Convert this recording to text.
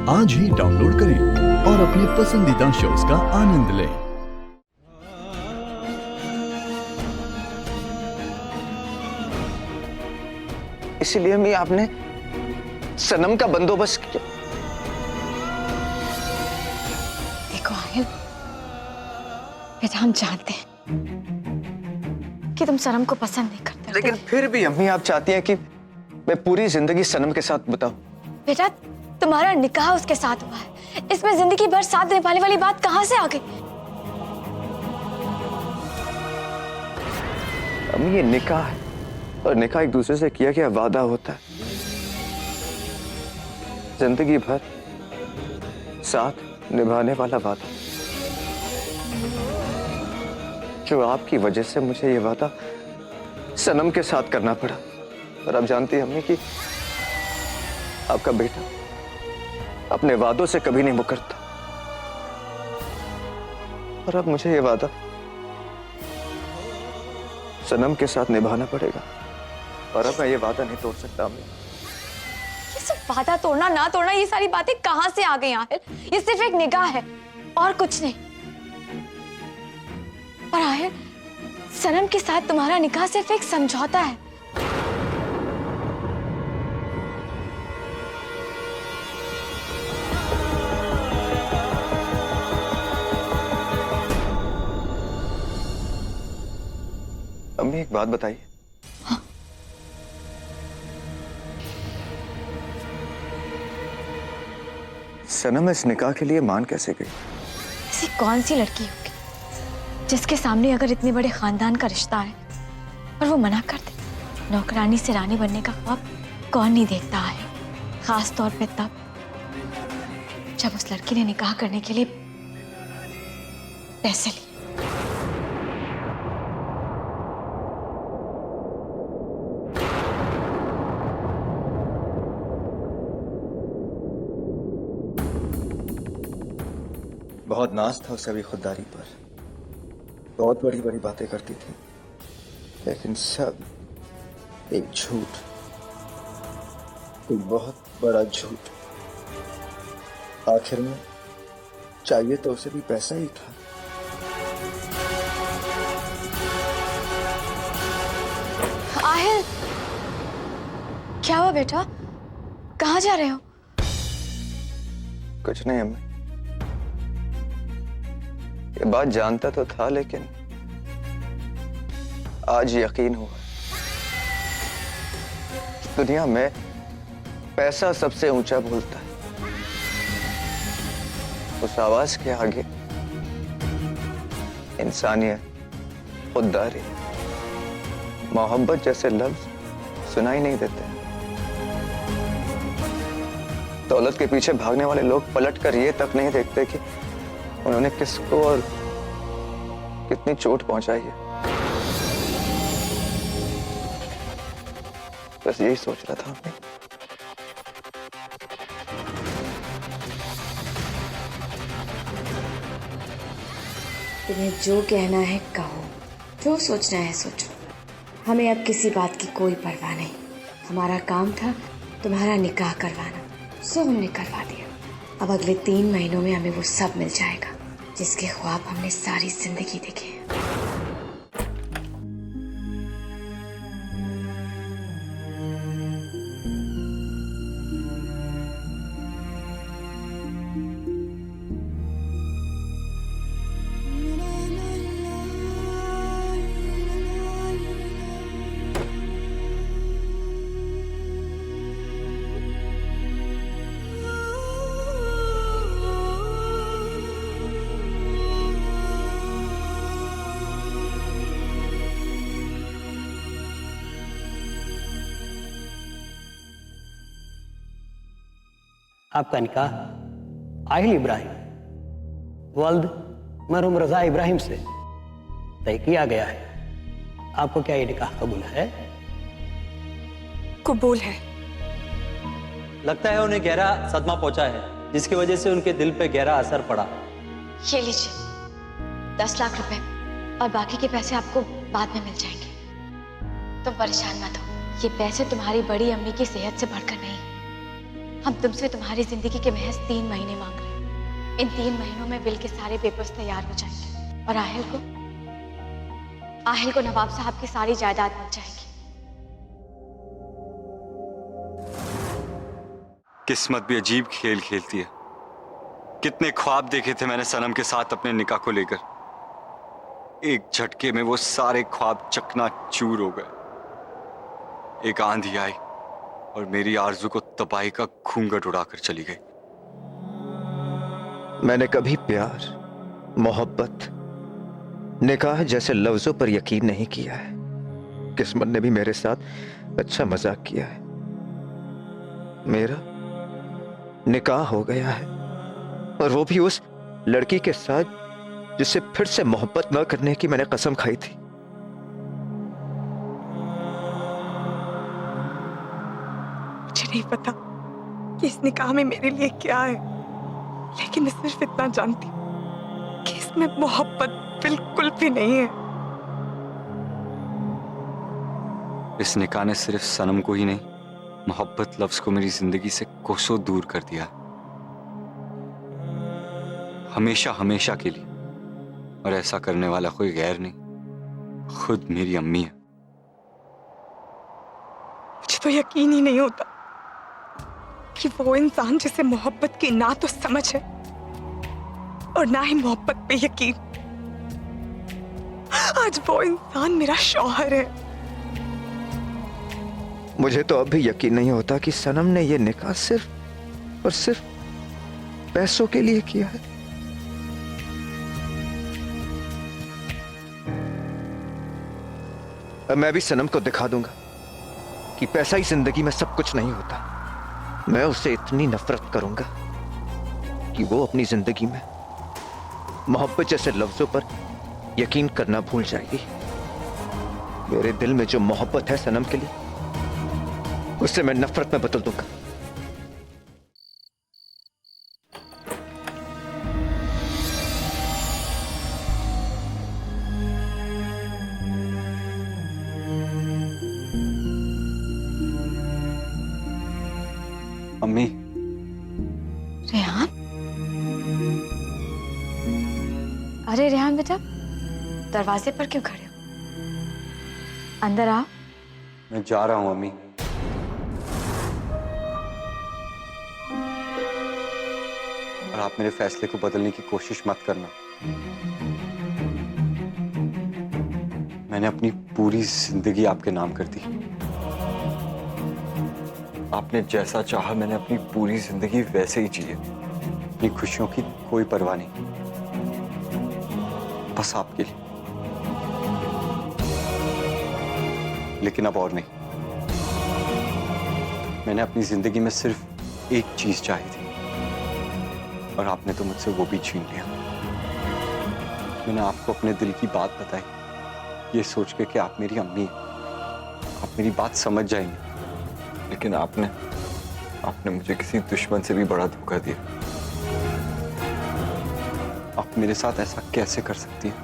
आज ही डाउनलोड करें और अपने पसंदीदा शोज का आनंद लें। इसीलिए मैं आपने सनम का बंदोबस्त किया। देखो आहिल, बेटा हम जानते हैं कि तुम सनम को पसंद नहीं करते, लेकिन फिर भी अम्मी आप चाहती हैं कि मैं पूरी जिंदगी सनम के साथ बिताऊं। बेटा तुम्हारा निकाह उसके साथ हुआ है, इसमें जिंदगी भर साथ निभाने वाली बात कहां से आ गई? अम्मी ये निकाह है और निकाह एक दूसरे से किया गया वादा होता है, जिंदगी भर साथ निभाने वाला वादा। जो आपकी वजह से मुझे ये वादा सनम के साथ करना पड़ा। और आप जानती हैं अम्मी कि आपका बेटा अपने वादों से कभी नहीं मुकरता, और अब मुझे ये वादा सनम के साथ निभाना पड़ेगा, और अब मैं ये वादा नहीं तोड़ सकता अम्मी। ये सब वादा तोड़ना ना तोड़ना ये सारी बातें कहां से आ गई आहिल? ये सिर्फ एक निगाह है और कुछ नहीं। पर आहिल, सनम के साथ तुम्हारा निकाह सिर्फ एक समझौता है। अम्मी एक बात बताइए, हाँ? सनम इस निकाह के लिए मान कैसे गई? ऐसी कौन सी लड़की होगी जिसके सामने अगर इतने बड़े खानदान का रिश्ता है और वो मना कर दे? नौकरानी से रानी बनने का ख्वाब कौन नहीं देखता है, खास तौर पे तब जब उस लड़की ने निकाह करने के लिए पैसे लिए। बहुत नाज था उसे भी खुददारी पर, बहुत बड़ी बड़ी बातें करती थी, लेकिन सब एक झूठ, एक बहुत बड़ा झूठ। आखिर में चाहिए तो उसे भी पैसा ही था। आहिल, क्या हुआ बेटा? कहाँ जा रहे हो? कुछ नहीं अम्मी, ये बात जानता तो था, लेकिन आज यकीन हुआ। दुनिया में पैसा सबसे ऊंचा बोलता है, उस आवाज के आगे इंसानियत, खुददारी, मोहब्बत जैसे लफ्ज सुनाई नहीं देते। दौलत के पीछे भागने वाले लोग पलट कर ये तक नहीं देखते कि उन्होंने किसको और कितनी चोट पहुंचाई है। बस यही सोच रहा था मैं। तुम्हें जो कहना है कहो, जो सोचना है सोचो। हमें अब किसी बात की कोई परवाह नहीं। हमारा काम था तुम्हारा निकाह करवाना, सो हमने करवा दिया। अब अगले 3 महीनों में हमें वो सब मिल जाएगा जिसके ख्वाब हमने सारी जिंदगी देखे हैं। आपका निकाह आहिल इब्राहिम वल्द मरहूम रजा इब्राहिम से तय किया गया है। आपको क्या ये निकाह कबूल है? कबूल है। लगता है उन्हें गहरा सदमा पहुंचा है, जिसकी वजह से उनके दिल पे गहरा असर पड़ा। ये लीजिए 10 लाख रुपए और बाकी के पैसे आपको बाद में मिल जाएंगे। तुम परेशान मत हो, ये पैसे तुम्हारी बड़ी अम्मी की सेहत से बढ़कर नहीं, हम तुमसे तुम्हारी जिंदगी के महज 3 महीने मांग रहे हैं। इन 3 महीनों में विल के सारे पेपर्स तैयार हो जाएंगे और आहिल को नवाब साहब की सारी जायदाद मिल जाएगी। किस्मत भी अजीब खेल खेलती है। कितने ख्वाब देखे थे मैंने सनम के साथ अपने निकाह को लेकर, एक झटके में वो सारे ख्वाब चकनाचूर हो गए। एक आंधी आई और मेरी आरज़ू को तबाही का घूंघट उड़ाकर चली गई। मैंने कभी प्यार, मोहब्बत, निकाह जैसे लफ्जों पर यकीन नहीं किया है। किस्मत ने भी मेरे साथ अच्छा मजाक किया है। मेरा निकाह हो गया है, और वो भी उस लड़की के साथ जिससे फिर से मोहब्बत न करने की मैंने कसम खाई थी। मुझे नहीं पता कि इस निकाह में मेरे लिए क्या है, लेकिन मैं सिर्फ इतना जानती हूँ कि इसमें मोहब्बत बिल्कुल भी नहीं है। इस निकाह ने सिर्फ सनम को ही नहीं, मोहब्बत लफ्ज को मेरी जिंदगी से कोसों दूर कर दिया, हमेशा हमेशा के लिए। और ऐसा करने वाला कोई गैर नहीं, खुद मेरी अम्मी है। मुझे तो यकीन ही नहीं होता कि वो इंसान जिसे मोहब्बत की ना तो समझ है और ना ही मोहब्बत पे यकीन, आज वो इंसान मेरा शौहर है। मुझे तो अब भी यकीन नहीं होता कि सनम ने यह निकाह सिर्फ और सिर्फ पैसों के लिए किया है। अब मैं भी सनम को दिखा दूंगा कि पैसा ही जिंदगी में सब कुछ नहीं होता। मैं उसे इतनी नफरत करूंगा कि वो अपनी जिंदगी में मोहब्बत जैसे लफ्जों पर यकीन करना भूल जाएगी। मेरे दिल में जो मोहब्बत है सनम के लिए, उससे मैं नफरत में बदल दूंगा। अम्मी, रेहान, अरे रेहान बेटा, दरवाजे पर क्यों खड़े हो? अंदर आओ। मैं जा रहा हूं अम्मी। और आप मेरे फैसले को बदलने की कोशिश मत करना। मैंने अपनी पूरी जिंदगी आपके नाम कर दी। आपने जैसा चाहा मैंने अपनी पूरी जिंदगी वैसे ही जी है। अपनी खुशियों की कोई परवाह नहीं, बस आपके लिए। लेकिन अब और नहीं। मैंने अपनी जिंदगी में सिर्फ एक चीज चाही थी, और आपने तो मुझसे वो भी छीन लिया। मैंने आपको अपने दिल की बात बताई, ये सोच के कि आप मेरी अम्मी हैं, आप मेरी बात समझ जाएंगे। लेकिन आपने मुझे किसी दुश्मन से भी बड़ा धोखा दिया। आप मेरे साथ ऐसा कैसे कर सकती हैं?